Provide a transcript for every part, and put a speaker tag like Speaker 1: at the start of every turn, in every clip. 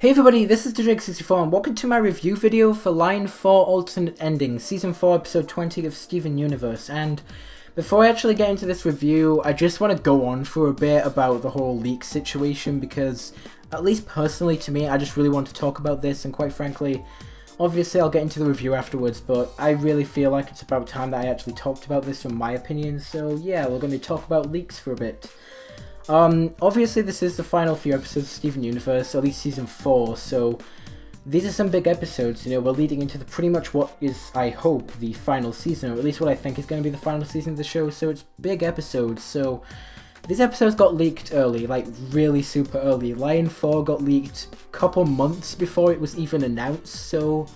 Speaker 1: Hey everybody, this is Drake64 and welcome to my review video for Line 4 Alternate Ending, Season 4, Episode 20 of Steven Universe. And before I actually get into this review, I just want to go on for a bit about the whole leak situation because, at least personally to me, I just really want to talk about this, and quite frankly, obviously I'll get into the review afterwards, but I really feel like it's about time that I actually talked about this from my opinion, so yeah, we're going to talk about leaks for a bit. Obviously this is the final few episodes of Steven Universe, at least season 4, so these are some big episodes. You know, we're leading into pretty much what is, I hope, the final season, or at least what I think is going to be the final season of the show, so it's big episodes. So these episodes got leaked early, like really super early. Line 4 got leaked a couple months before it was even announced, so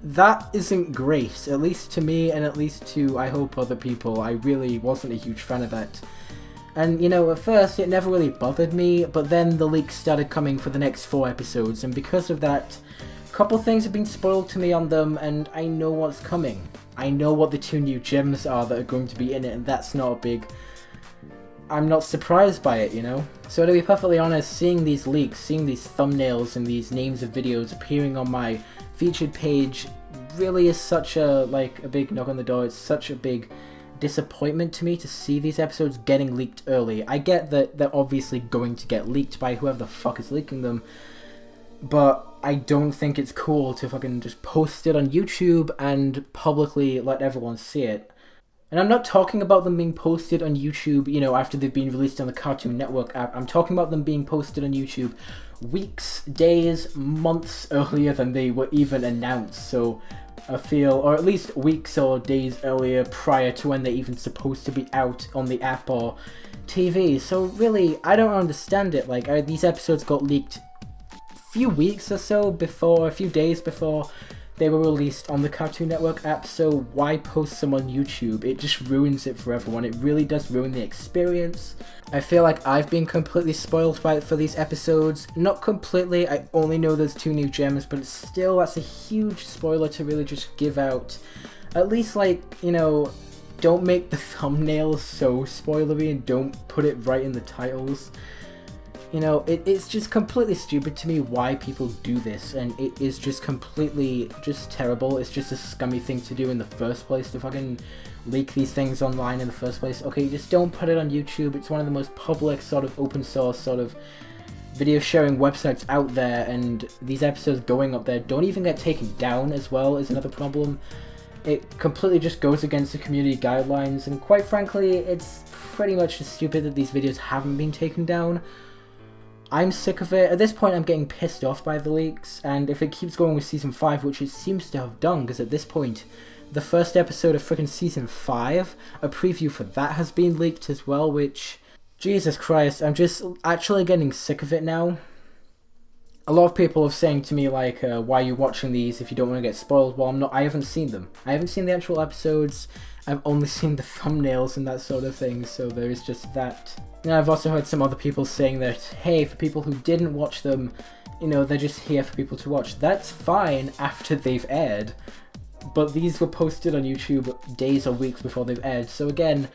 Speaker 1: that isn't great, at least to me and at least to, I hope, other people. I really wasn't a huge fan of that. And, you know, at first it never really bothered me, but then the leaks started coming for the next 4 episodes, and because of that, a couple things have been spoiled to me on them, and I know what's coming. I know what the 2 new gems are that are going to be in it, and that's not a big... I'm not surprised by it, you know? So to be perfectly honest, seeing these leaks, seeing these thumbnails and these names of videos appearing on my featured page really is such a, like, a big knock on the door. It's such a big disappointment to me to see these episodes getting leaked early. I get that they're obviously going to get leaked by whoever the fuck is leaking them, but I don't think it's cool to fucking just post it on YouTube and publicly let everyone see it. And I'm not talking about them being posted on YouTube, you know, after they've been released on the Cartoon Network app. I'm talking about them being posted on YouTube weeks, days, months earlier than they were even announced. So I feel, or at least weeks or days earlier prior to when they're even supposed to be out on the app or TV. So really, I don't understand it. Like, these episodes got leaked a few weeks or so before, a few days before they were released on the Cartoon Network app, so why post them on YouTube? It just ruins it for everyone. It really does ruin the experience. I feel like I've been completely spoiled by it for these episodes. Not completely, I only know there's 2 new gems, but still, that's a huge spoiler to really just give out. At least, like, you know, don't make the thumbnails so spoilery and don't put it right in the titles. You know, it's just completely stupid to me why people do this, and it is just completely just terrible. It's just a scummy thing to do in the first place, to fucking leak these things online in the first place. Okay, just don't put it on YouTube. It's one of the most public, sort of open source, sort of video sharing websites out there, and these episodes going up there don't even get taken down as well is another problem. It completely just goes against the community guidelines, and quite frankly, it's pretty much just stupid that these videos haven't been taken down. I'm sick of it. At this point, I'm getting pissed off by the leaks, and if it keeps going with Season 5, which it seems to have done, because at this point, the first episode of freaking Season 5, a preview for that has been leaked as well, which... Jesus Christ, I'm just actually getting sick of it now. A lot of people are saying to me, like, why are you watching these if you don't want to get spoiled? Well, I haven't seen them. I haven't seen the actual episodes. I've only seen the thumbnails and that sort of thing, so there is just that. And I've also heard some other people saying that, hey, for people who didn't watch them, you know, they're just here for people to watch. That's fine after they've aired, but these were posted on YouTube days or weeks before they've aired, so again,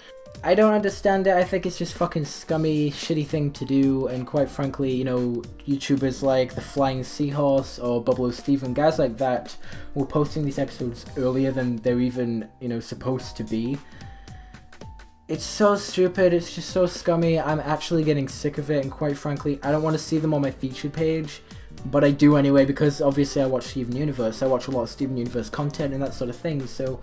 Speaker 1: I don't understand it. I think it's just fucking scummy, shitty thing to do, and quite frankly, you know, YouTubers like The Flying Seahorse or Bubble Steven, guys like that, were posting these episodes earlier than they're even, you know, supposed to be. It's so stupid, it's just so scummy. I'm actually getting sick of it, and quite frankly, I don't want to see them on my featured page, but I do anyway, because obviously I watch Steven Universe. I watch a lot of Steven Universe content and that sort of thing, so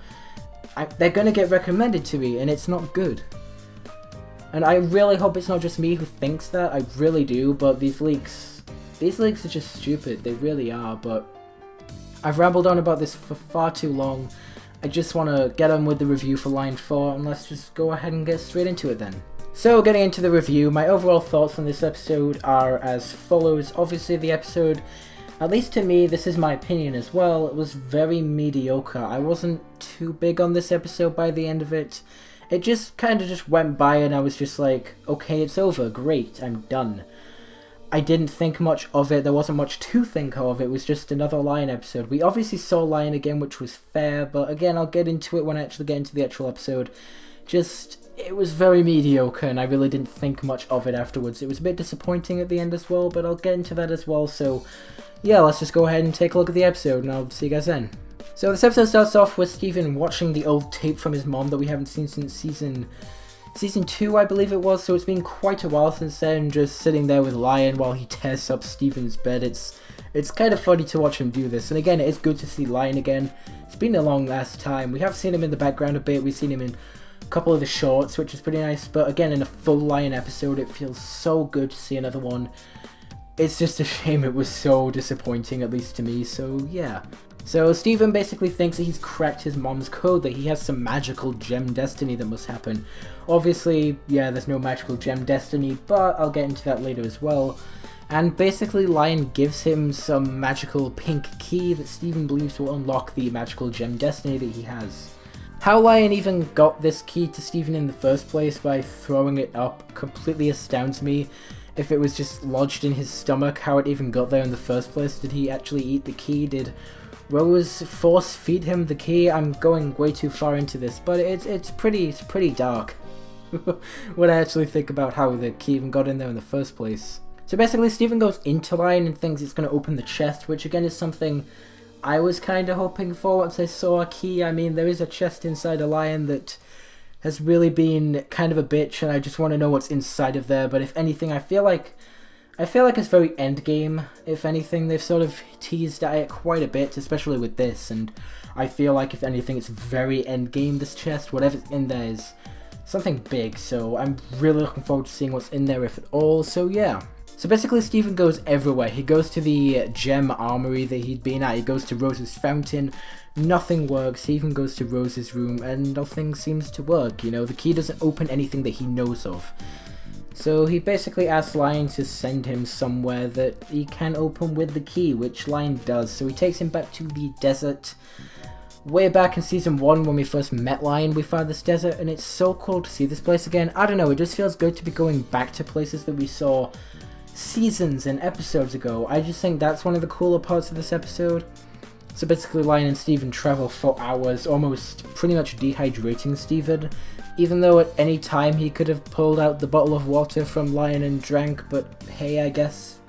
Speaker 1: they're gonna get recommended to me, and it's not good. And I really hope it's not just me who thinks that, I really do, but these leaks are just stupid, they really are, but I've rambled on about this for far too long. I just want to get on with the review for Line 4, and let's just go ahead and get straight into it then. So, getting into the review, my overall thoughts on this episode are as follows. Obviously, the episode, at least to me, this is my opinion as well, it was very mediocre. I wasn't too big on this episode by the end of it. It just kind of just went by, and I was just like, okay, it's over, great, I'm done. I didn't think much of it, there wasn't much to think of, it was just another Lion episode. We obviously saw Lion again, which was fair, but again, I'll get into it when I actually get into the actual episode. Just, it was very mediocre, and I really didn't think much of it afterwards. It was a bit disappointing at the end as well, but I'll get into that as well. So yeah, let's just go ahead and take a look at the episode, and I'll see you guys then. So this episode starts off with Steven watching the old tape from his mom that we haven't seen since season 2, I believe it was, so it's been quite a while since then, just sitting there with Lion while he tears up Steven's bed. It's kind of funny to watch him do this, and again, it is good to see Lion again. It's been a long last time. We have seen him in the background a bit, we've seen him in a couple of the shorts, which is pretty nice, but again, in a full Lion episode, it feels so good to see another one. It's just a shame it was so disappointing, at least to me, so yeah. So Steven basically thinks that he's cracked his mom's code, that he has some magical gem destiny that must happen. Obviously, yeah, there's no magical gem destiny, but I'll get into that later as well. And basically Lion gives him some magical pink key that Steven believes will unlock the magical gem destiny that he has. How Lion even got this key to Steven in the first place by throwing it up completely astounds me. If it was just lodged in his stomach, how it even got there in the first place. Did he actually eat the key? Did Rose force feed him the key? I'm going way too far into this, but it's pretty dark when I actually think about how the key even got in there in the first place. So basically Steven goes into Lion and thinks it's going to open the chest, which again is something I was kind of hoping for once I saw a key. I mean, there is a chest inside a Lion that has really been kind of a bitch, and I just want to know what's inside of there. But if anything, I feel like it's very endgame. If anything, they've sort of teased at it quite a bit, especially with this, and I feel like if anything, it's very endgame, this chest. Whatever's in there is something big, so I'm really looking forward to seeing what's in there, if at all, so yeah. So basically Steven goes everywhere. He goes to the gem armory that he'd been at, he goes to Rose's fountain, nothing works. He even goes to Rose's room and nothing seems to work, you know, the key doesn't open anything that he knows of. So he basically asks Lion to send him somewhere that he can open with the key, which Lion does. So he takes him back to the desert. Way back in season 1 when we first met Lion, we found this desert, and it's so cool to see this place again. I don't know, it just feels good to be going back to places that we saw seasons and episodes ago. I just think that's one of the cooler parts of this episode. So basically Lion and Steven travel for hours, almost pretty much dehydrating Steven, even though at any time he could have pulled out the bottle of water from Lion and drank, but hey, I guess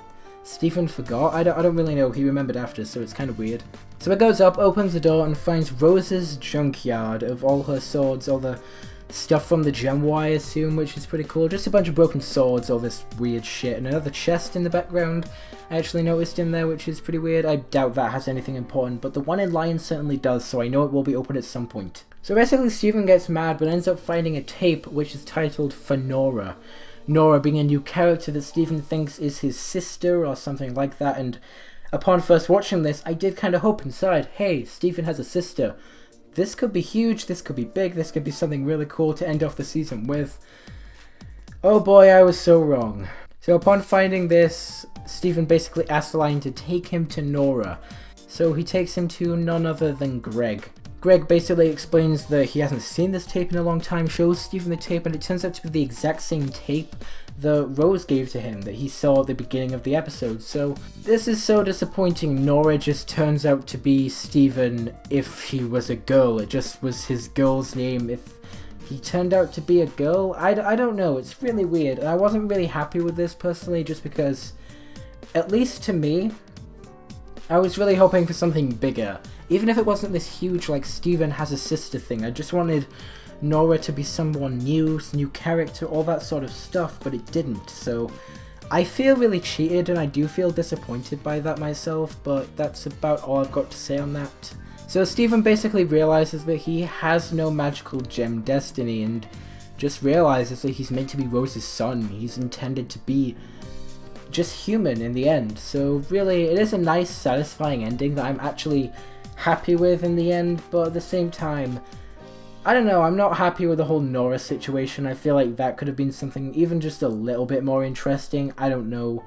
Speaker 1: Steven forgot. I don't really know, he remembered after, so it's kind of weird. So it goes up, opens the door, and finds Rose's junkyard of all her swords, all the stuff from the gem war, I assume, which is pretty cool. Just a bunch of broken swords, all this weird shit, and another chest in the background I actually noticed in there, which is pretty weird. I doubt that has anything important, but the one in Lion certainly does, so I know it will be open at some point. So basically Steven gets mad, but ends up finding a tape which is titled for Nora. Nora being a new character that Steven thinks is his sister or something like that, and upon first watching this, I did kind of hope inside, hey, Steven has a sister. This could be huge, this could be big, this could be something really cool to end off the season with. Oh boy, I was so wrong. So upon finding this, Steven basically asks Lion to take him to Nora. So he takes him to none other than Greg. Greg basically explains that he hasn't seen this tape in a long time, shows Steven the tape, and it turns out to be the exact same tape that Rose gave to him that he saw at the beginning of the episode. So this is so disappointing. Nora just turns out to be Steven if he was a girl. It just was his girl's name if he turned out to be a girl. I don't know, it's really weird, and I wasn't really happy with this personally, just because, at least to me, I was really hoping for something bigger. Even if it wasn't this huge, like, Steven has a sister thing, I just wanted Nora to be someone new character, all that sort of stuff, but it didn't, so I feel really cheated, and I do feel disappointed by that myself, but that's about all I've got to say on that. So Steven basically realizes that he has no magical gem destiny, and just realizes that he's meant to be Rose's son. He's intended to be just human in the end, so really it is a nice, satisfying ending that I'm actually happy with in the end, but at the same time, I don't know, I'm not happy with the whole Nora situation. I feel like that could have been something even just a little bit more interesting. I don't know.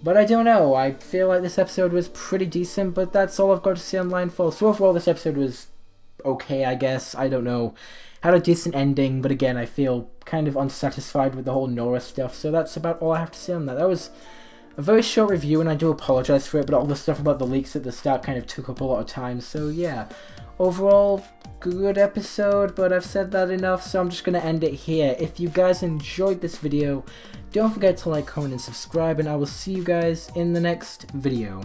Speaker 1: But I don't know, I feel like this episode was pretty decent, but that's all I've got to say on Lion Fall. So overall this episode was okay, I guess, I don't know. Had a decent ending, but again, I feel kind of unsatisfied with the whole Nora stuff, so that's about all I have to say on that. That was a very short review, and I do apologize for it, but all the stuff about the leaks at the start kind of took up a lot of time, so yeah. overall, good episode, but I've said that enough, so I'm just going to end it here. If you guys enjoyed this video, don't forget to like, comment, and subscribe, and I will see you guys in the next video.